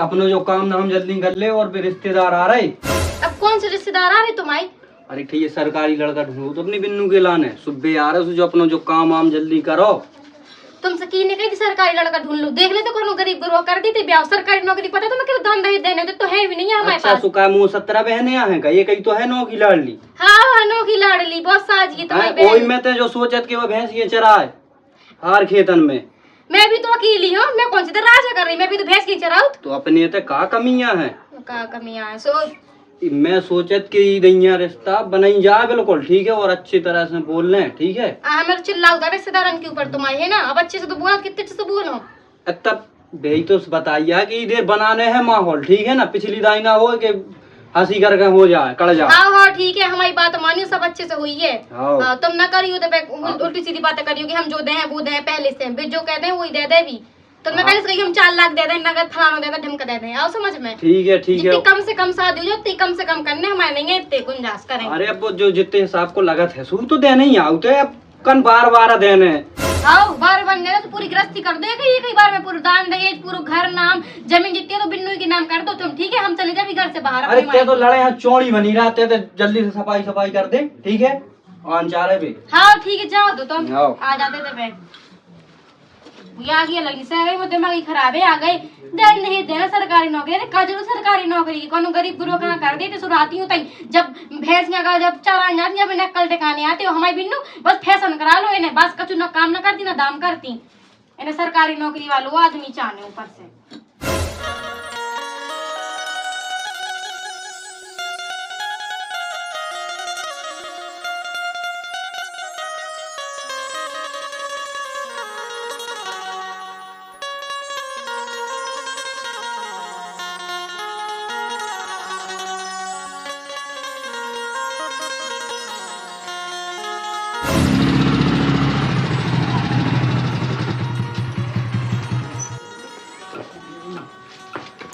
अपना जो काम नाम जल्दी कर ले और फिर रिश्तेदार आ रहे। अब कौन से रिश्तेदार आ रहे तुम्हारे? अरे ठीक है, सरकारी लड़का ढूंढो तो अपनी बिन्नू के लाने सुबह आ रहे जो अपना जो काम वाम जल्दी करो। तुमसे की नहीं कही थी सरकारी लड़का ढूंढ लो, देख ले तो कोनो गरीब गुरु कर दी थी ब्याह। सरकारी नौकरी पता तुम्हें क्यों दान दहेज देने तो है भी नहीं है हमारे अच्छा, पास। सुखा मुँह 17 बहने हैं का ये कही तो है नौ की लाडली। हाँ नौकी लाडली बहुत साजी तुम्हारी बहन। मैं तो जो सोचत के वो भैंस ये चराए हार खेतन में। मैं भी तो अकेली हूँ, मैं कौन सी तरह राजा कर रही, मैं भी तो भैंस की चराऊ। तो अपने तो का कमियां हैं, का कमियां है सो मैं सोचत कि दैया रिश्ता बनाई जा बिल्कुल ठीक है और अच्छी तरह से बोल लें ठीक है। मेरे चिल्लाओ रिश्तेदारन के ऊपर तुम आई है ना। अब अच्छे से तो बोला, कितने अच्छे से बोलो। तब भाई तो बताइए कि इधर बनाने हैं माहौल ठीक है ना, पिछली दाई ना हो कि हंसी करके हो जाए कड़ जाए। हाँ ठीक है, हमारी बात मानियो, सब अच्छे से हुई है। तुम ना करियो तो उल्टी सीधी बातें करियो कि हम जो दे हैं वो दे पहले से, फिर जो कहते हैं वही दे दे भी। तो मैं पहले से कही हम 4 लाख दे दें, नगद फलाना दे दें, ढमक दे दें। आओ समझ में। ठीक है जितनी कम से कम शादी हो जाए उतनी कम से कम करने हमारे नहीं है, इतने गुंजाइश करें। अरे अब जो जितने हिसाब को लगत है सूर तो देने ही आओ तो अब कन बार देने आओ बार बन गए तो पूरी गृहस्थी कर देगा ये कई बार में, पूरा दान दहेज पूरा घर नाम जमीन जितनी है तो बिन्नू के नाम कर दो तुम ठीक है। हम चले जाए घर से बाहर। अरे ते तो लड़े यहाँ चौड़ी बनी रहते तो जल्दी से सफाई कर दे ठीक है। और जा रहे भी। हाँ ठीक है जाओ तो तुम आ जाते थे मैं आ गया लगी सही में दिमाग खराब है। आ गए दे नहीं देना सरकारी नौकरी, अरे का जरूर सरकारी नौकरी कोनो गरीब गुरु का कर देते सुराती हूँ तई जब भैंसियां का जब चारा जाती जब नक्कल टिकाने आते हो हमारी बिन्नू बस फैशन करा लो इन्हें, बस कछु न काम न करती ना दाम करती इन्हें सरकारी नौकरी वालों आदमी चाहने ऊपर से।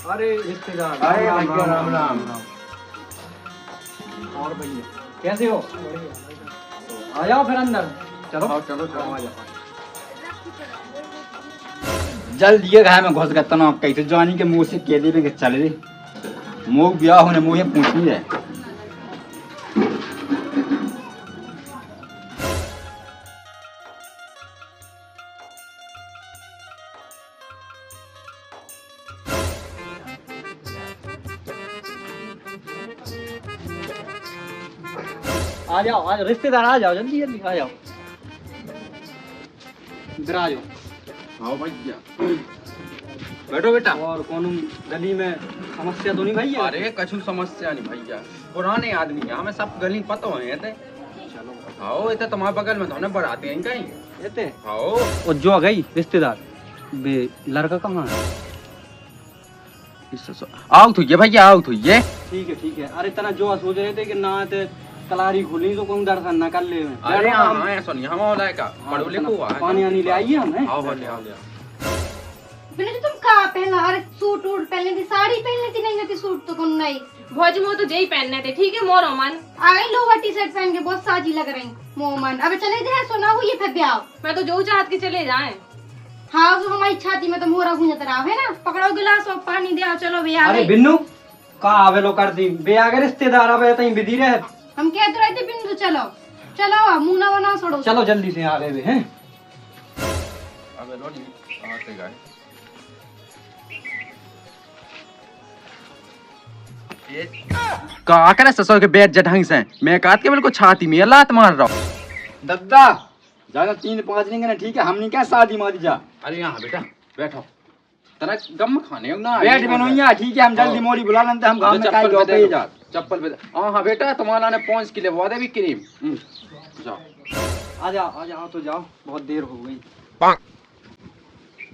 अरे रिश्तेदार राम राम। और भैया कैसे हो? आ जाओ फिर अंदर चलो। चलो आ जाओ। जल्द ये घर में घुस गया ना कैसे जानी के मुंह से कह दे के चल रे मुंह ब्याह होने मुंह पूछी है। आ जाओ रिश्तेदार आ जाओ जल्दी जल्दी आ जाओ इधर आ जाओ। आओ भैया बैठो बेटा। और कौन गली में समस्या तो नहीं भैया? अरे कछु समस्या नहीं भैया, पुराने आदमी है हमें सब गली पता है थे। चलो आओ इतने तुम्हारे बगल में तो बढ़ाते हैं कहीं येते आओ। और जो आ गई रिश्तेदार बे लड़का कहाँ है? आओ तो ये भैया आओ तो ये ठीक है। अरे तना जो सोच रहे थे कि ना ते कलारी खुली तो कौन दर्शन न कर ले। अरे हाँ सुनिए हम वाला का पढ़ो लिखो हुआ है। पानी आनी ले आइए हम। आओ ले आओ ले बिना तुम कहाँ पहना? अरे सूट वूट पहनने थी, साड़ी पहनने थी, नहीं थी सूट तो कौन नहीं भोज में तो यही पहनने थे ठीक है। मोर मन आ गई लोवर टी शर्ट पहन के बहुत साजी लग रही मोमन। अब चले जाए सोना हुई फिर ब्याह मैं तो जो चाहत के चले जाए। हाँ जो हमारी छाती में तो मोरा गुंजत रहा है ना। पकड़ो गिलास और पानी दे चलो भैया। अरे बिन्नू का आवे लो कर दी बे आगे रिश्तेदार आवे तई विधि रहे। हम कहते तो रहते बिन्नू चलो चलो मुंह ना बना छोड़ो। चलो जल्दी से आ गए हैं। अबे लोनी आते गए का करे ससुर के बेट जढंग से मैं काट के बिल्कुल छाती में लात मार रहा हूं। दद्दा ज्यादा 3-5 नहीं करना ठीक है, हम नहीं क्या शादी मारी जा। अरे यहाँ बेटा बैठो तेरा गम खाने ना बैठ बनोइया ठीक है, हम जल्दी मोड़ी बुला लेते हम गांव में काई दो पे जा। चप्पल पे हां बेटा तुम्हारा ने 5 किलो वादे भी क्रीम जाओ। आ जाओ तो जाओ बहुत देर हो गई।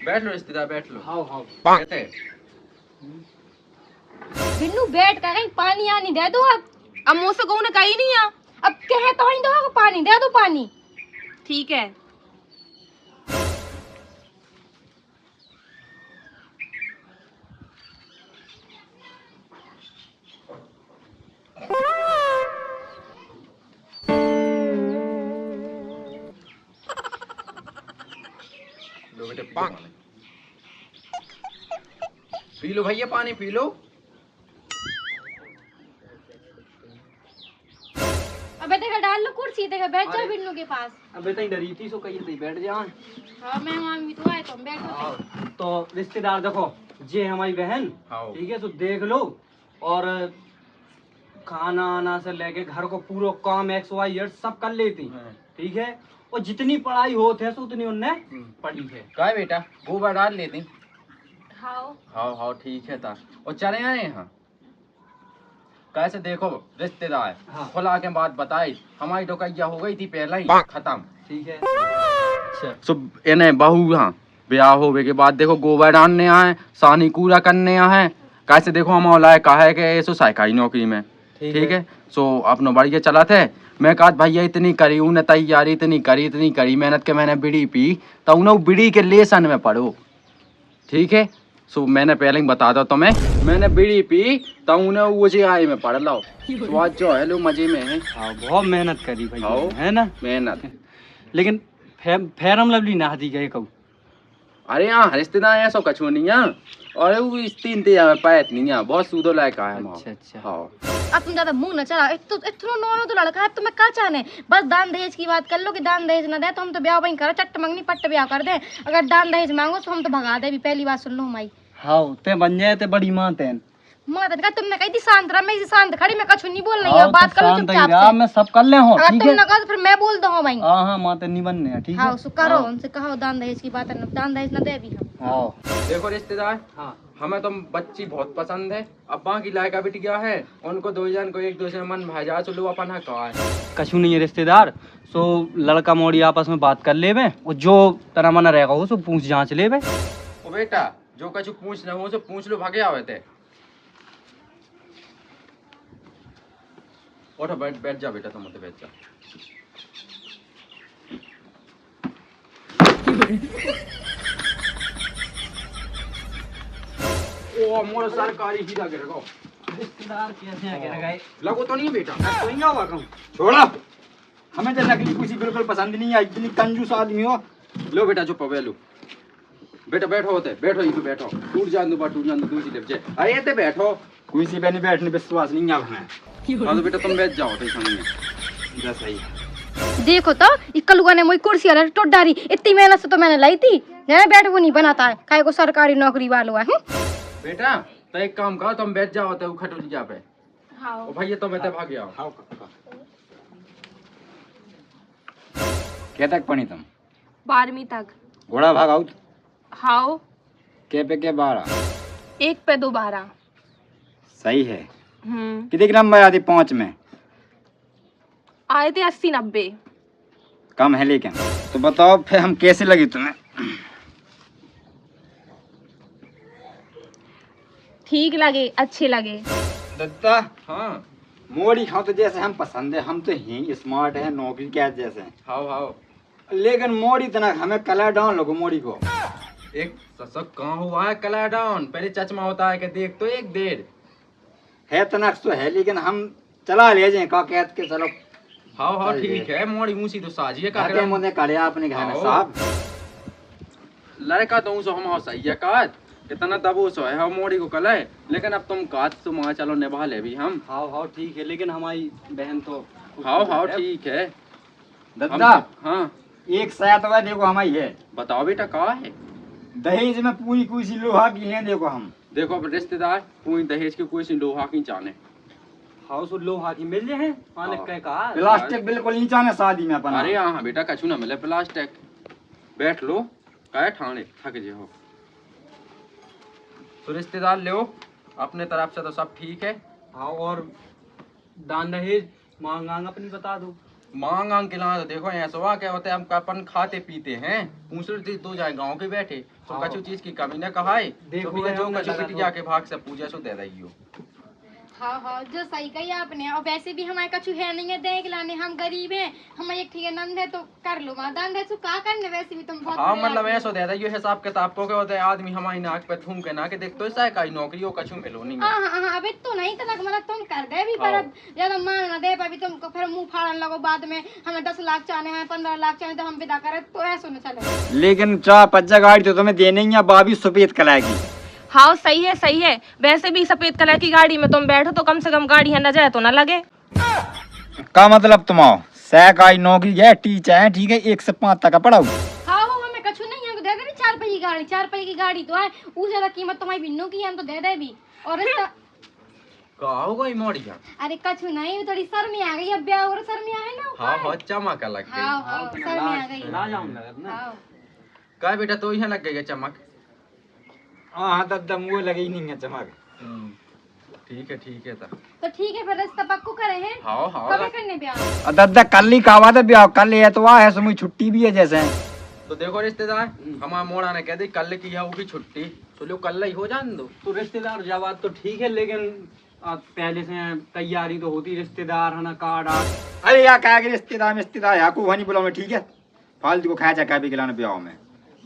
बैठ लो रिश्तेदार बैठ लो। हां कहते बिन्नू बैठ कर कहीं पानी आनी दे दो। अब मुंह से कहूं कहीं नहीं आ, अब कहे तो ही दो पानी दे दो पानी ठीक है। पी लो भैया पानी पी लो। अबे देखा डाल लो कुर्सी, देखा बैठ जाओ बिन्नू के पास। अबे तई डरी थी सो कही थी बैठ जा। हाँ मेहमान भी तो आए, तुम बैठो। तो रिश्तेदार देखो, ये हमारी बहन, हाँ। ठीक है, तो देख लो। और खाना आना से लेके घर को पूरा काम XYZ सब कर लेती, ठीक है। और जितनी पढ़ाई होती है सो उतनी उनने पढ़ी है। क्या है बेटा, गोबर डाल लेती। हाँ हाँ हाँ ठीक है था। और चले आए यहाँ कैसे देखो रिश्तेदार, हाँ। खुला के बात बताई, हमारी डोकैया हो गई थी पहले ही खत्म। ठीक है। अच्छा सो इन्हें बहू यहाँ ब्याह होवे के बाद देखो गोबर डालने आए, सानी कूड़ा करने आए। कैसे देखो हम औलाए कहा है कि ऐसो सरकारी नौकरी में, ठीक है। सो अपनो बढ़िया चला थे। मैं कहा भैया इतनी करी उन्हें तैयारी, इतनी करी मेहनत के मैंने बीड़ी पी, तो उन्हें बीड़ी के लेसन में पढ़ो, ठीक है। सो मैंने पहले ही बता दो तुम्हें, मैंने बीड़ी पी तो उन्हें वो जे आए में पढ़ लो। तो आज जो है लो मजे में है। हाँ, बहुत मेहनत करी भाई, हाँ। है ना। मेहनत। लेकिन फेरम लवली ना दी गए कहू। अरे यहाँ रिश्तेदार ऐसा कछू नहीं है, और वो इस तीन तेज पैत नहीं है, बहुत सूदो लायक है। अच्छा अच्छा। हाँ अब तुम ज्यादा मुंह न चला, इतना नॉनो तो लड़का है, तुम्हें क्या चाहने। बस दान दहेज की बात कर लो कि दान दहेज न दे तो हम तो ब्याह वहीं करो, चट्ट मंगनी पट्ट ब्याह कर दे। अगर दान दहेज मांगो तो हम तो भगा दे। भी पहली बात सुन लो हमारी। हाँ ते बन जाए ते बड़ी माँ तेन। माँ का तुमने कही थी शांत रहा, मैं इसी शांत खड़ी, मैं कुछ नहीं बोल रही हूँ, बात कर लो चुपचाप से। मैं सब कर ले हूँ, अगर ठीक तुम है। न कहो तो फिर मैं बोल दूँ भाई। हाँ हाँ माँ ते नहीं बनने हैं, ठीक है। हाँ सो करो, उनसे कहो दान दहेज की बात है, दान दहेज न दे भी हम। हाँ देखो रिश्तेदार, हाँ हमें तो बच्ची बहुत पसंद है। अब्बा की लायका बिट गया है, उनको दो जन को एक दूसरे मन भाजा चलो अपन है कहा है। कछु नहीं है रिश्तेदार। सो लड़का मोड़ी आपस में बात कर लेवे, और जो तना मना रहेगा वो सो पूछ जांच लेवे। ओ बेटा जो कछु पूछ न हो तो पूछ लो, भागे आवे थे। उठो बैठ बैठ जा बेटा, तुम बैठ जा। ओ मोर सरकारी हीरा गिर गो। रिश्तेदार कैसे आगे गए? लगो तो नहीं बेटा। तो ही होगा कहूँ। छोड़ा, हमें तो नकली कुछ बिल्कुल पसंद नहीं आई, इतनी कंजूस आदमी हो। लो बेटा चुप हो लो। बेटा बैठो होते, बैठो ये पे बैठो। टूट जान दो टूट जान दो दूसरी लिप जे। अरे ते बैठो। कोई सी नहीं बैठने विश्वास नहीं है हमें। हाँ तो बेटा तुम बैठ जाओ तो सामने। जैसा ही देखो तो इक्कलुआ ने मुझे कुर्सी वाला टोट डाली, इतनी मेहनत से तो मैंने लाई थी। बैठ वो नहीं बनाता है, काहे को सरकारी नौकरी वालों है। बेटा तो एक काम करो, तुम बैठ जाओ तो खटोलिया पे। हाँ ओ भैया तुम बैठे भाग आओ। हाँ क्या तक पढ़ी तुम? 12वीं तक। घोड़ा भागाऊ हाँ के पे के 12? 1 पे 2 12। सही है। कितने नंबर आती 5 में? आए थे 80 90। कम है लेकिन। तो बताओ फिर हम कैसे लगी तुम्हें? ठीक लगे, अच्छे लगे। दत्ता, हाँ मोड़ी खाओ तो जैसे हम पसंद है, हम तो ही स्मार्ट है, नौकरी क्या जैसे हैं। हाओ हाओ। लेकिन मोड़ी तना हमें कलर डाउन लोगो मोड़ी को। एक ससक कहाँ हुआ है कलर डाउन, पहले चचमा होता है कि देख तो एक देर है तनक तो है, लेकिन हम चला ले जाए का कहत के चलो। हाओ हाओ ठीक है। मोड़ी मूसी तो साजिए का घाटे मुझे करे आपने घर में आओ। साहब। लड़का तो सो हम सही है काट कितना दबो सो है हम मोड़ी को कल है, लेकिन अब तुम काट तो वहाँ चलो निभा ले भी हम। हाँ हाँ ठीक है, लेकिन हमारी बहन तो हाओ हाओ ठीक है। दत्ता, हाँ एक साथ हुआ देखो हमारी है। बताओ बेटा कहाँ है? दहेज में पूरी कुर्सी लोहा की लें देखो हम। देखो अब रिश्तेदार पूरी दहेज की कोई सी लोहा की जाने। हाउस लोहा की मिल जाए मालिक हाँ। कह कहा। प्लास्टिक बिल्कुल नहीं चाहने शादी में अपन। अरे हाँ बेटा कछु ना मिले प्लास्टिक। बैठ लो काय ठाणे थक जे हो। तो रिश्तेदार लो अपने तरफ से तो सब ठीक है। हाँ, और दान दहेज मांग मांग अपनी बता दो। मांग आंग के ला तो देखो ऐसा हुआ क्या होता है, हम अपन खाते पीते हैं, पूछ तो जाए गाँव के बैठे तो हाँ। कछु चीज की कमी न कहा है। देखो तो भैया जो हमने कछु लगा बिट दो। जाके भाग से पूजा सो दे रही हो। हाँ हाँ, जो सही कही आपने। और वैसे भी हमारे कछु है नहीं है देख लाने, हम गरीब हैं, हम एक ठीक है नंद है तो कर लो मादान है, का करने वैसे भी तुम बहुत हाँ बुरे मतलब आदमी ऐसा देता ये हिसाब किताब को क्या होता है आदमी हमारी नाक पे थूम के ना कि देख तो ऐसा है कहीं नौकरी हो कछु मिलो नहीं। हाँ हाँ हाँ, अबे तो नहीं तनक मतलब तुम कर दे भी, पर अब ज्यादा मान ना दे पाबी तुमको, फिर मुंह फाड़न लगो बाद में हमें 10 लाख चाहने हैं 15 लाख चाहने तो हम विदा करे, तो ऐसा न चले। लेकिन 4-5 गाड़ी तो तुम्हें देने ही है, बाबी सफेद कलाएगी। हाँ सही है सही है। वैसे भी सफेद कलर की गाड़ी में तुम बैठो तो कम से कम गाड़ी है न जाए तो न लगे। का मतलब तुम आओ सरकारी नौकरी है, टीचर है, ठीक है, 1 से 5 तक का पढ़ाओ। हाँ वो हमें कछु नहीं है, दे दे भी 4 पहिए की गाड़ी, 4 पहिए की गाड़ी तो है, उससे ज्यादा कीमत तुम्हारी बिन्नू की है, हम तो दे दे भी। और इसका का होगा ये मोड़िया। अरे कछु नहीं, थोड़ी शर्म आ गई, अब ब्याह और शर्म है ना। हाँ हाँ चमक लग गई। हाँ हाँ शर्म आ गई। ला जाऊंगा ना। हाँ का बेटा तो यहाँ लग गई है चमक। हाँ तब दम वो लगी नहीं है चमक। ठीक है तो ठीक है, फिर रास्ता पक्को करे हैं। हाँ हाँ कब करने ब्याह? दादा कल ही का बात है ब्याह, कल है तो है, समय छुट्टी भी है जैसे। तो देखो रिश्तेदार हमारा मोड़ा ने कह दी कल की है वो भी छुट्टी, तो लो कल ही हो जाने दो। तो रिश्तेदार जवाब तो ठीक है, लेकिन पहले से तैयारी तो होती, रिश्तेदार है ना, कार्ड आर्ट। अरे यार क्या रिश्तेदार या को वही बुलाओ, ठीक है, फालतू को खाया चका भी खिलाना ब्याह में,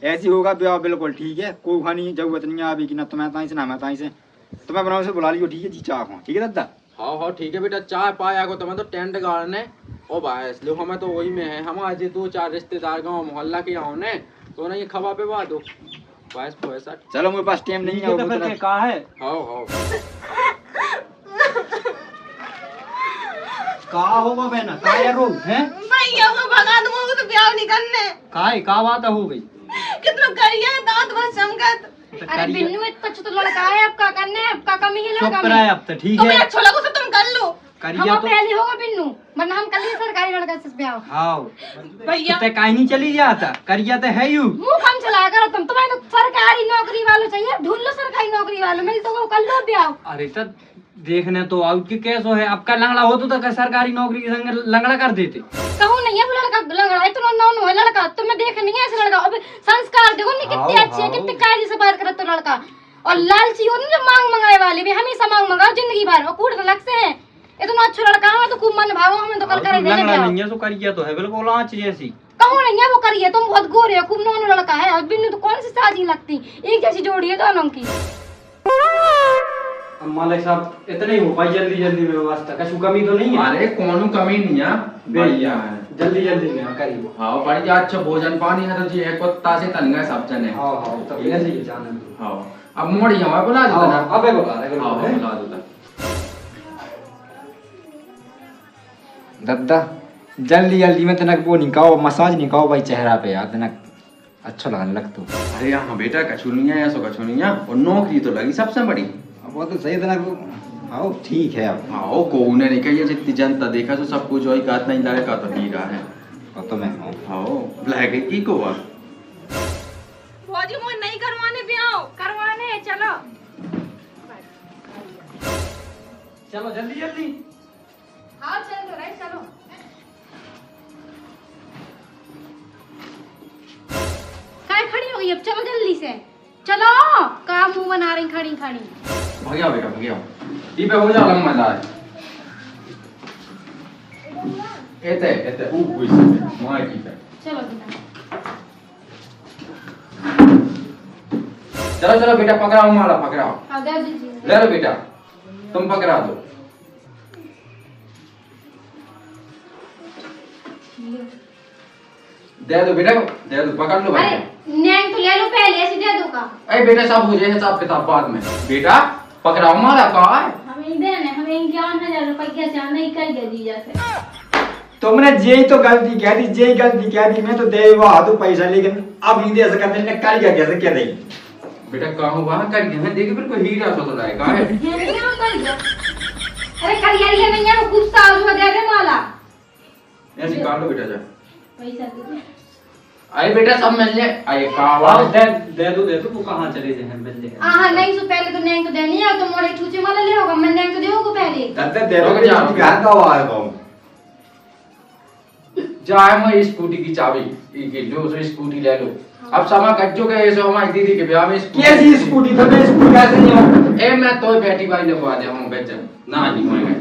ऐसी होगा ब्याह बिल्कुल ठीक है, कोई खानी जरूरत नहीं है अभी की, ना तुम्हें ताई से ना मैं ताई से, तुम्हें बनाओ से बुला लियो, ठीक है जी चाह खाओ, ठीक है दादा। हाँ ठीक है बेटा, चाय पाया को तुम्हें तो टेंट गाड़ने ओ भाई लो हमें तो वही में है, हम आज 2-4 रिश्तेदार गाँव मोहल्ला के आओ ने तो ना ये खबा पे बा दो बाईस पैसा। चलो मेरे पास टाइम नहीं है, तो फिर कहा है हाँ का होगा बहना, का यार रो हैं भैया वो भगा दूँ वो तो ब्याह नहीं करने, का बात हो गई। कितना करिए दांत बहुत चमकत। अरे बिन्नू इतना तो लड़का है, अब का करने है, अब का कमी है लड़का चुप में। रहा अब तो ठीक तुम्हें है, अच्छा लगा तो तुम कर लो। करिया हम तो पहले होगा बिन्नू, वरना हम कल ही सरकारी लड़का से ब्याह। हाँ भैया तो कहीं नहीं चली जाता, करिया तो है यू। मुंह कम चलाया करो तुम, तुम्हें तो सरकारी नौकरी वालों चाहिए, ढूंढ लो सरकारी नौकरी वालों, मिल तो कर लो ब्याह। अरे तो देखने तो आउट की कैसो है, अब का लंगड़ा हो तो सरकारी नौकरी के संग लंगड़ा कर देते। कहूँ नहीं है वो लड़का लंगड़ा है, इतना नौन है लड़का, तुम्हें देख नहीं है ऐसे लड़का। अब संस्कार देखो नहीं कितने अच्छे हैं, कितने कायदे से बात करते तो लड़का। और लालची हो ना, जो मांग मंगाए वाले भी हमेशा मांग मंगाओ जिंदगी भर, और कूट लग से है, इतना अच्छा लड़का है तो खूब मन भागो, हमें तो कल करे देने लंगड़ा ब्याह। नहीं है तो करिया तो है बिल्कुल आँच जैसी। कहूँ नहीं है वो करिए, तुम बहुत गोरे हो, खूब नौन लड़का है, और बिन्नू तो कौन सी शादी लगती, एक जैसी जोड़ी है दोनों की। मालिक साहब इतने ही हो पाई जल्दी में व्यवस्था, कछु कमी तो नहीं है। अरे कोनो कमी नहीं है बढ़िया है, जल्दी में करिए। हाँ बढ़िया अच्छा भोजन पानी है तो जी है कुत्ता से तन गए सब जने। हाँ तब ये सही जाने दो। हाँ अब मोड़ी हमारे बुला दो ना। अबे बुला रहे हाँ बुला दो दादा जल्दी में तनक वो निकाओ, मसाज निकाओ भाई चेहरा पे यार, तनक अच्छा लगने लग तो। अरे यहाँ बेटा कछु नहीं है, ऐसा कछु नहीं है, और नौकरी तो लगी सबसे बड़ी। अब वो तो सही तनक हाँ ठीक है। अब हाँ को ने नहीं कही जितनी जनता देखा तो सब कुछ वही कहत नहीं लगा तो नहीं रहा है। वो तो मैं हूँ। हाँ ब्लैक की को भौजी मुझे नहीं करवाने ब्याह। करवाने चलो चलो जल्दी। हाँ चलो रे चलो। काय खड़ी हो गई, अब चलो जल्दी से चलो, का मुंह बना रही खड़ी भगया बेटा भगया टी पे हो जा लंग मजा है एते ऊ कोई से माय की पे चलो बेटा। चलो बेटा पकड़ाओ माला पकड़ाओ। हाँ दे दीजिए। ले लो बेटा तुम पकड़ा दो। दे दो बेटा दे दो पकड़ लो भाई। अरे नैन तो ले लो पहले, ऐसे दे दो का। अरे बेटा सब हो जाए हिसाब किताब बाद में, बेटा पकड़ाओ माला का है। हमें देने, हमें 51,000 रुपया से नहीं कर गया जीजा से। तुमने जेई तो गलती कह दी, मैं तो दे दो पैसा, लेकिन अब नहीं दे सकते, ने कर गया कैसे क्या देगी। बेटा कहाँ वहाँ कर गए हैं, देखिए बिल्कुल हीरा सा तो है, कहाँ है? अरे करियर नहीं है, वो गुस्सा उसमें दे दे माला। ऐसे काट लो बेटा जा। पैसा दे। अरे बेटा सब मिल जाए। अरे कावा दे दो तू कहाँ चले जाए हम मिल जाए। हाँ नहीं तो पहले तो नैंग तो देनी है, तो मोड़े छूचे माला ले होगा, मैं नैंग तो देओगे पहले। दादा दे दो घर का आवाज को जाए मैं स्कूटी की चाबी ये लो, सो स्कूटी ले लो। अब समा कच्चो के ऐसे हमारी दीदी के ब्याह में कैसी स्कूटी तो मैं स्कूटी कैसे नहीं हूँ ए मैं तो बेटी भाई लगवा दे हूं बेटा ना नहीं होएगा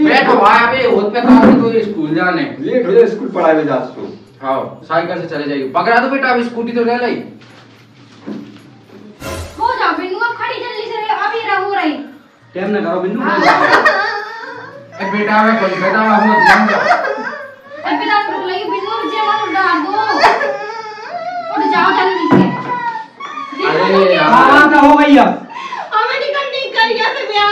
बैठो भाई अबे होत पे काम तो स्कूल जाने लेट हो जाए स्कूल पढ़ाए जा सो। हां साइकिल से चले जाइए पकड़ा दो बेटा अब स्कूटी तो ले ली हो जाओ बिन्नू अब खड़ी जल्दी से अभी हो रही टाइम ना करो बिन्नू ए बेटा मैं कोई बेटा मैं हूं ध्यान दो ए बेटा रुक लगी बिन्नू जे मत डाल दो उठ जाओ जल्दी से अरे यार कहां का हो गई अब हमें निकलनी करिया से ब्याह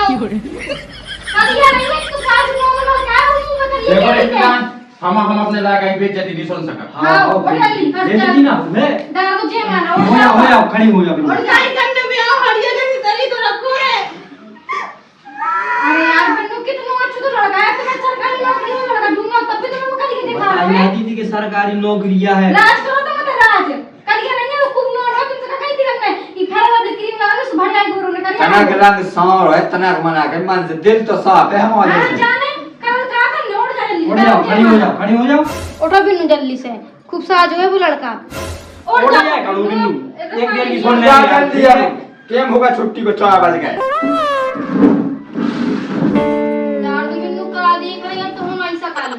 अरे यार ये तो सास मोमन क्या हुई बता देखो ये इत्तेफाक हम अपने लायक कहीं बेइज्जती नहीं सुन सका हाँ, उठ जल्दी, फंस ले जा। ली ना मैं डाल दो जे मारो हो जाओ खड़ी हो जाओ बिन्नू और जाई करने ब्याह हड़िया जैसी तरी तो रखो है। अरे यार बिन्नू कितना अच्छा तो लड़का है तुम्हें सरकारी नौकरी में लड़का दूंगा तब भी तुम्हें कल के दिखा बताई रहे ना दीदी की सरकारी नौकरियां है राज करो तो मत राज कल के नहीं है खूब नोट है तुमसे कहीं दिखत नहीं ये फैला वाली क्रीम लगा के सुबह आई गुरु ने तना कर गलंग सांवर है तना मना के मन से दिल तो साफ है हमारे हां से। जाने कल का कर नोट जल्दी उठ जाओ खड़ी हो जाओ उठो बिन्नू जल्दी से खूब साज है वो लड़का उठ जाए करो बिन्नू एक देर की सुन ले क्या कर दिया केम होगा छुट्टी को 4 बज गए। यार तो बिन्नू का देख रही है तो हम ऐसा कल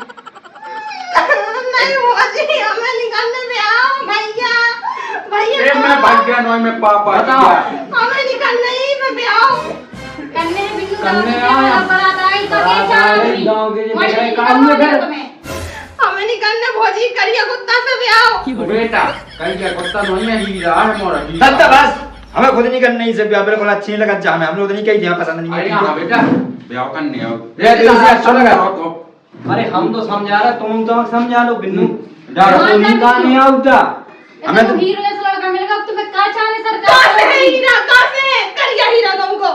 नहीं भौजी हमें निकलने ब्याह भैया भैया ए मैं भाग गया नोय में पापा हमें निकलने ही में ब्याह कन्ने बिन्नू कन्ने का आया। बारात आई तो बारात कैसा आई, गाँव के जो बेचारे काम में गए। हमें निकलने भौजी करिया कुत्ता से ब्याह बेटा कहीं क्या कुत्ता नहीं है हीरा है मोरा तब तक बस हमें खुद नहीं करना इसे ब्याह बिल्कुल अच्छी नहीं लगा जा हमें हम लोग नहीं कही दिया पसंद नहीं अरे है हां बेटा ब्याह करने आओ रे दिल से अच्छा लगा अरे हम तो समझा रहे तुम तो समझा लो बिन्नू डर तो निकाल नहीं आउटा हमें तो हीरो जैसा लड़का मिलेगा अब तुम्हें का चाहने कहाँ से सरकार है हीरा कहाँ से है? करिया हीरा तुमको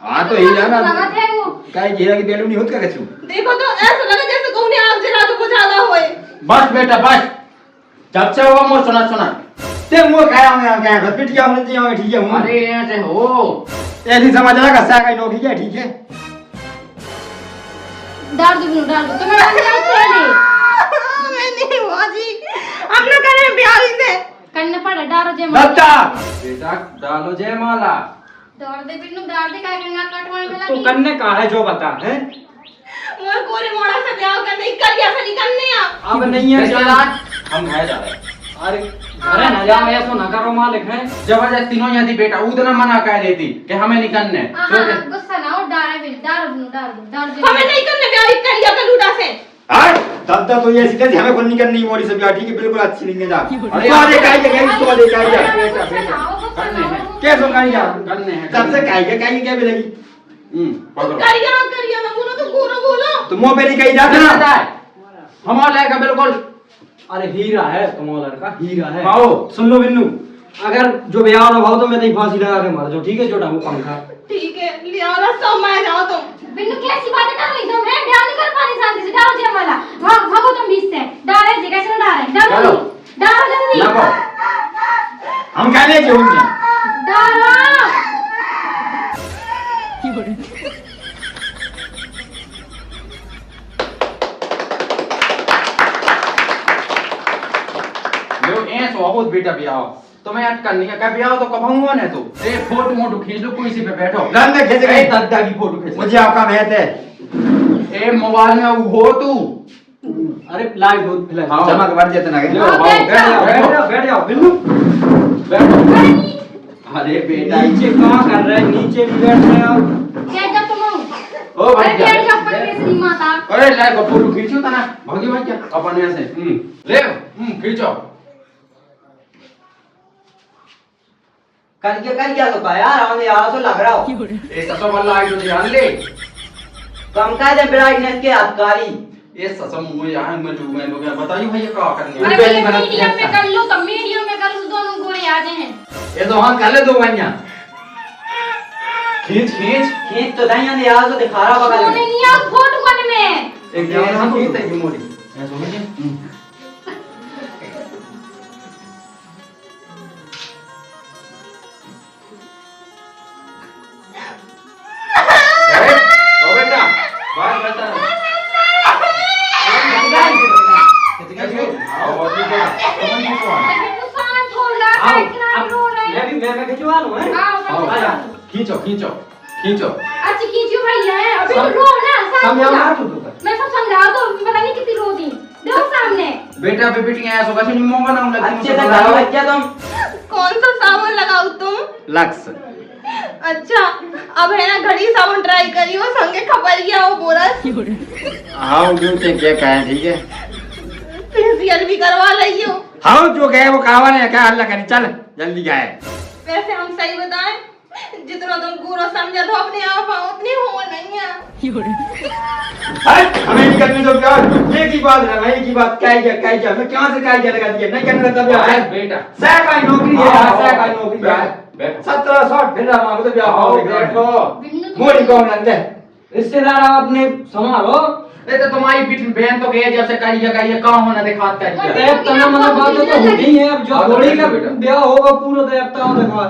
हां तो हीरा ना लगा थे वो काई हीरा की वैल्यू नहीं होत का कछु। देखो तो ऐसा लगा जैसे कोई ने आग जला के बुझाला होए बस बेटा बस जब से वो मो सुना ते मुंह खाया हमें क्या है पिटिया हमने दिया हमें ठीक है हूं अरे ऐसे हो ऐसी समझ लगा सा का नौकरी है ठीक है। डाल दो बिन्नू डाल दो तुम्हें अंदर से ले मैं नहीं भौजी हम लोग करें ब्याह से करने पड़ा डालो जे दत्ता बेटा डालो जय माला दौड़ दे बिन्नू डाल दे का गंगा कटवाने में तो लगी करने का है जो बता है मोर कोरे मोड़ा से ब्याह करने करिया से निकलने आ अब नहीं है रिश्तेदार हम घर जा रहे हैं अरे अरे ना जाओ ऐसा ना करो मालिक है जबरदस्ती नो यदि बेटा उतना मना कर देती कि हमें निकलने सोचे गुस्सा ना हो डाल बिन्नू डाल दो हमें नहीं करने ब्याह करिया का लूटा से हां दत्ता तो ये सीधे हमें खुद नहीं करनी मोरी से ब्याह ठीक है बिल्कुल अच्छी नहीं है जा अरे अरे काई के इसको दे काई जा बेटा बेटा करने हैं क्या सो काई जा करने हैं सबसे काई के क्या मिलेगी पकड़ो करिया ना बोलो तो पूरा बोलो तो मुंह पे नहीं कही जाता ना हमारा लेगा बिल्कुल अरे हीरा है तुम्हारा लड़का हीरा है आओ सुन लो बिन्नू अगर जो ब्याह हो भाव तो मैं नहीं फांसी लगा के मार जाओ ठीक है जो डांगू पंखा ठीक है लिया रास्ता मैं जाओ तुम बिन्नू कैसी बातें कर रही तुम है ब्याह नहीं कर पानी शांति से डालो जे वाला भागो तुम बीच से डाले जे कैसे डाले डालो डालो जल्दी लगो हम कहने के होंगे डालो लो ऐस बहुत बेटा ब्याह तो मैं अटकल नहीं का ब्याह तो कब हुआ ना तो ए फोटो मोटो खींच लो कुर्सी पे बैठो रन में खींच ए गए दादा की फोटो खींच मुझे आपका महत है ए मोबाइल में वो हो तू अरे लाइट बहुत फिलहाल हाँ। चमक बढ़ जाते ना लो, के आओ, बैठ जाओ बिन्नू बैठो अरे बेटा नीचे कहाँ कर रहे हैं नीचे भी बैठ रहे हैं और क्या जब तुम ओ भाई अरे जब पर केसरी माता अरे लाइक फोटो खींचो तना भागी भाई क्या अपन ऐसे ले खींचो कर क्या तो यार हमें यहाँ से लग रहा हो ए ससो वाला आई तो ध्यान ले कम का दे ब्राइटनेस के आबकारी ये ससो मुंह यहाँ में डूब गए लोग बताइए भाई ये क्या करनी अरे है भैया मीडियम में कर लो तब मीडियम में कर लो दोनों गोरे आ जाए ये तो हम कर ले दो भैया खींच खींच खींच तो नहीं आने यहाँ से दिखा रहा बगल में नहीं आ फोटो मन में एक ध्यान से खींचते ही मोरी ऐसा हो गया ओ बेटा बात बता आओ और भी बेटा कौन की कौन तू शांत हो रहा आओ है इतना रो रहा है मैं खिंचवा लूं हैं आओ आ जा खींचो खींचो खींचो। अच्छा कीजिए भैया है अभी तो सम- रो ना साफ समझा ना। ना तू तो। मैं सब समझा तो पता नहीं कितनी रो दी देखो सामने। बेटा पे बेटी ऐसा कैसे नहीं मोगा ना लगती अच्छे से करो बच्चा तुम। कौन सा साबुन लगाओ तुम? लक्स अच्छा अब है ना घड़ी साबुन ट्राई करियो संगे खबरिया हो बोरस हाँ जो ते क्या कहे ठीक है। फेशियल भी करवा लियो। हाँ जो गए वो कावा ने क्या हल्ला करी चल जल्दी गए। वैसे हम सही बताएं जितना तुम पूरा समझा तो अपने आप हो उतने हो नहीं है। हमें नहीं करने दो प्यार। एक ही बात है भाई, एक ही बात क्या मैं क्या से क्या लगा दिया नहीं करने का तब यार बेटा सह का नौकरी है सह का नौकरी है 17 शॉट फिर हम तो ब्याह हो बैठो। मोड़ी कौन अंदर रिश्तेदार अपने संभालो। ये तो तुम्हारी बहन तो गई जब से करिए कहाँ होना दिखात करिए। अब तना मतलब बात तो होती है। अब जो थोड़ी का ब्याह होगा पूरा तो अब तक देखा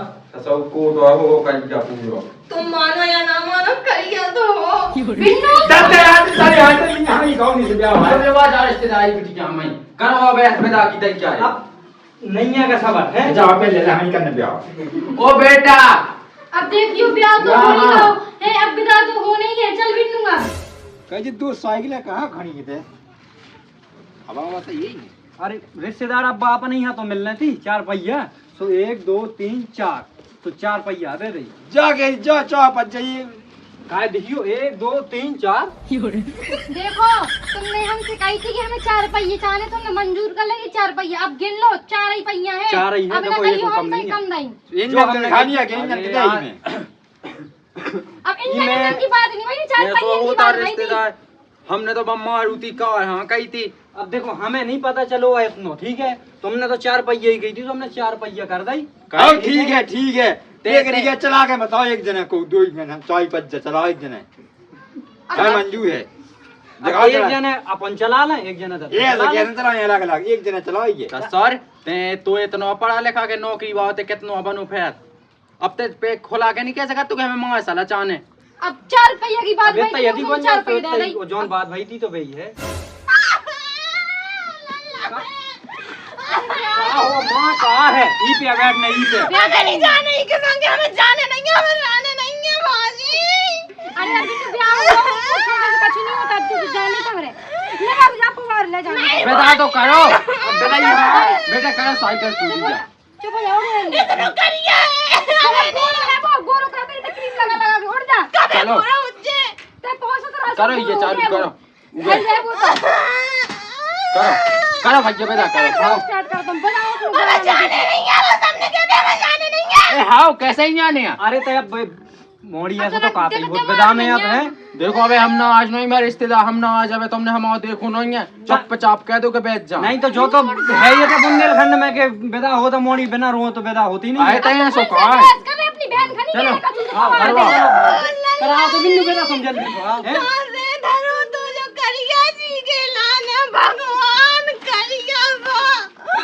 सब कोट और वो करिए पूरा। तुम मानो या ना मानो करिया तो हो। बिन्नू दत्ते यार सारे हाथ में यहाँ ही कौन से ब्याह है। अब रिवाज आ रिश्तेदारी बेटी क्या मैं करो अब बेदा की तय क्या है। अब नैया का सबर है। जाओ पे ले ले हम नहीं करने ब्याह। ओ बेटा अब देखियो ब्याह तो हो ही रहा है अब विदा तो होने ही है चल बिन्नू अब। कह जी दो साइकिल कहाँ खड़ी थे अब बात यही है। अरे रिश्तेदार अब बाप नहीं है तो मिलने थी 4 पहिया। तो 1 2 3 4 तो 4 पहिया दे रही जाके जा चाह पच जाइए काय देखियो 1 2 3 4। देखो तुमने हमसे कही थी कि हमें 4 पहिए चाहिए तुमने मंजूर कर लगी 4 पहिए अब गिन लो 4 ही पहिया है। 4 ही है अब तो ना कोई कहियो कम हमसे नहीं है। कम नहीं। इंजन खानी है कि इंजन कितना ही में अब इंजन की बात नहीं भाई 4 पहिए की बात नहीं थी। हमने तो बम्मा रूती का हाँ कही थी। अब देखो हमें नहीं पता चलो इतना ठीक है। तुमने तो 4 पहिया ही गई थी तो हमने 4 पहिया कर दी। ठीक है एक रिगे चला के बताओ एक जने को दो ही जने चाय पच चलाओ एक जने क्या मंजूर है। अब एक जने अपन चला लें एक जने ये जने चलाओ ये अलग अलग एक जने चलाओ ये सर ते तो इतना पढ़ा लिखा के नौकरी बात कितना बनू फेर अब ते पे खोला के नहीं कह सकता तू के हमें मांगा साला चाहने। अब 4 पहिया की बात अब इतना यदि कौन 4 पहिए डाल दी। जोन बात भई थी तो वही है। माँ कहा है ई पे बैठना ई पे। हमें नहीं जाने ही के संगे हमें जाने नहीं है हमें रहने नहीं है बाजी। अरे अभी तो ब्याह हुआ कुछ नहीं होता तू जाने का रे ले अब जा पुवार ले जा। बेटा तो करो बेटा करो साइकिल टूट जा। चुप हो जाओ रे तो करिया है वो गोरो का तेरी तकलीफ लगा लगा के उड़ जा। चलो पूरा उज्जे ते पहुंच तो रहा करो ये चालू करो है वो तो करो करो भैया बेटा करो खाओ। स्टार्ट कर तुम बजाओ तुम जाने नहीं है वो सबने कहते हैं जाने नहीं है। ए हाउ कैसे ही जाने हैं? अरे तो अब मोड़ी ऐसा तो काते ही बहुत बदाम है अब है। देखो अबे हम ना आज नहीं मेरे रिश्तेदार हम ना आज अबे तुमने हम देखो नहीं है चुपचाप कह दो के बैठ जा। नहीं तो जो तो है ये तो बुंदेलखंड में के विदा हो तो मोड़ी बिना रो तो विदा होती नहीं आए है। तो यहाँ सो कहा है। करे अपनी बहन खनी चलो, आओ करा तो बिन्नू बेटा तुम जल्दी आओ हैं। अरे धरो तो जो करिया जी के लाने भगवान करिया वो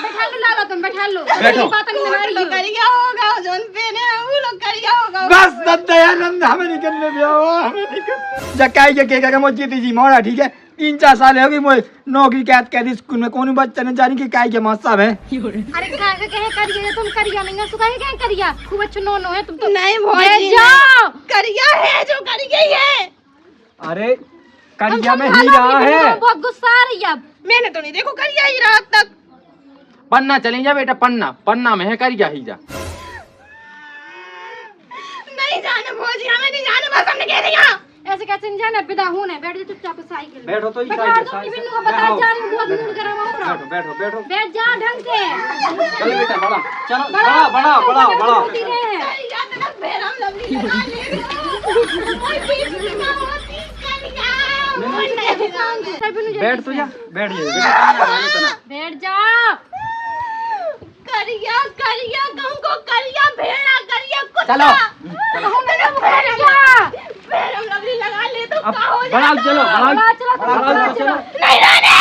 बैठा लो लाला तुम बैठा लो बैठो। बात नहीं बना रही तो करिया होगा जोन पेने हैं वो लोग करिया होगा। बस दत्तानंद हमें नहीं करने ब्याह हमें नहीं करने जकाई के मोची जी मोड़ा ठीक है 3-4 साल हो गई मोए नौकरी कैद कर दी स्कूल में कौन बच्चा ने जानी कि काई के मौसम है। अरे कहे करिए तुम करिया नहीं है सुखाई कहे करिया खूब अच्छे नो है तुम तो नहीं बैठ भौजी जाओ। करिया है जो करिया ही है। अरे हम करिया में समझा ही लो रहा अपनी बहन है। को, बहुत गुस्सा आ रही है अब। मैंने तो नहीं देखो करिया ही रात तक। पन्ना चलें जा बेटा पन्ना पन्ना में है कर जा ही जा। नहीं जाने भौजी हमें नहीं जाने बस हमने कह दिया। ऐसे कैसे नहीं जाना विदा होने बैठ जा चुपचाप साइकिल में। बैठो तो ही बैठा दो अपनी बिन्नू को बता जा रही हूं बहुत मूड गरम हो रहा बैठो बैठो बैठो बैठ जा ढंग से चल बेटा बड़ा चलो बड़ा बड़ा बड़ा होती रहे हैं। करिया तक फिर हम लवली लगा ले। कोई बीच में ना होती करिया। कोई नहीं जाने। बैठ तो जा बैठ जा बैठ जा करिया करिया कहूं को करिया भेड़ा करिया कुत्ता। चलो बैठ जा फिर हम लवली लगा ले तो अब क्या हो बड़ा जाएगा। चलो बड़ा चलो बड़ा चलो नहीं रहने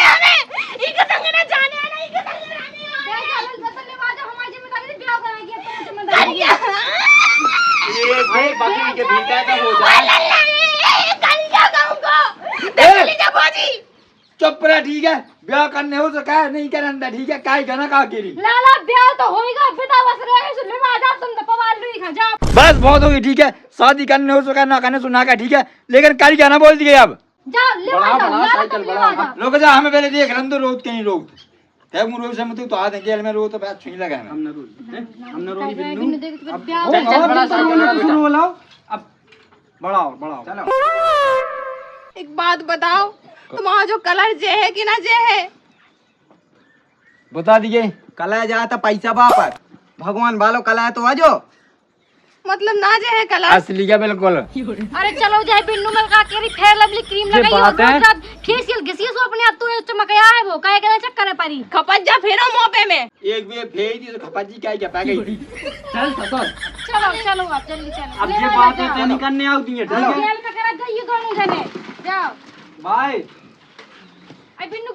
हमें इनके संग ना जाने आना इनके संग रहने बैठ जा लल ले बाजा हमारी जिम्मेदारी ब्याह कराएगी अपनी जिम्मेदारी करिया एक बाकी के भीतर का हो जाए। करिया कहूं को देख लीजिए भौजी। चुप जा ठीक है, ब्याह करने हो तो कह, नहीं करना ठीक है, काई कहना कहा गिरी। लाला ब्याह तो होएगा, बिता बस रहे सुन ले जा, तुम तो पवाल लुई खा जाओ। बस बहुत होगी ठीक है, शादी करने हो तो कहना, करने सुना का ठीक है, लेकिन काई कहना बोल दिए अब। जाओ ले आ जाओ, लाला तुम ले आ जाओ। रुक जा, हमें पहले देख रन तो रोक के नहीं रोक। तब मुझे रोज से तो आ देंगे में रो तो बात छुई लगा है। हमने रोली बिन्नू देख तो ब्याह चल चल बड़ा शुरू हो लाओ, अब बढ़ाओ बढ़ाओ चलो। एक बात बताओ, तुम्हारा जो कलर जे है कि ना जे है? बता दिए। कला जाता पैसा वापस, भगवान वालों कला तो आजो। मतलब ना जे है कलर? असली का बिल्कुल। अरे चलो जाए बिन्नू में का केरी फेयर लवली क्रीम लगाई और रोज रात फेशियल घिसी सो अपने आप तो चमकया है वो काहे के चक्कर है परी। खपत जा फेरो मोपे में। एक भी फेंक दी तो खपाजी क्या पा गई थी। चल ससुर, चलो चलो आप जल्दी चलो। अब ये बातें तो नहीं करने आती है, ठीक है? खेल का करा जाइए दोनों जने, जाओ। बाय। आई बिन्नू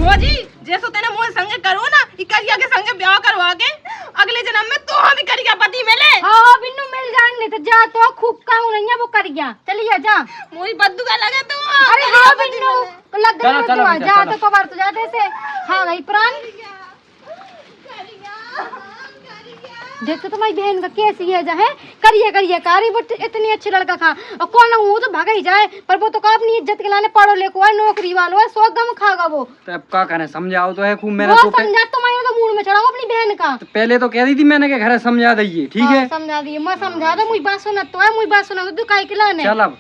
भोजी जैसो तेने मोर संगे करो ना, ई करिया के संगे ब्याह करवा के अगले जन्म में तो हम भी करिया पति मिले। हां बिन्नू मिल जाएंगे तो जा तो खूब कहूं नहीं है वो करिया, चलिए जा। मोरी बद्दू का लगे तो। अरे हां बिन्नू लग गई तो जा तो कबर तो जाते से खा गई प्राण। देखो तुम्हारी बहन का कैसी है जा है, करिए करिए कारी वो इतनी अच्छी लड़का खा और कौन वो तो भाग ही जाए, पर वो तो का अपनी इज्जत के लाने पढ़ो लेको है, नौकरी वालो है, सौ गम खागा वो। तो अब क्या करें, समझाओ तो है खूब मेरा वो तो समझा तुम्हारे तो मूड में चढ़ाओ अपनी बहन का। तो पहले तो कह दी थी मैंने कि घर समझा दीजिए, ठीक है? समझा दिए, मैं समझा दो, मुझे बात सुना तो है, मुझे बात सुना तो काहे के लाने। चल अब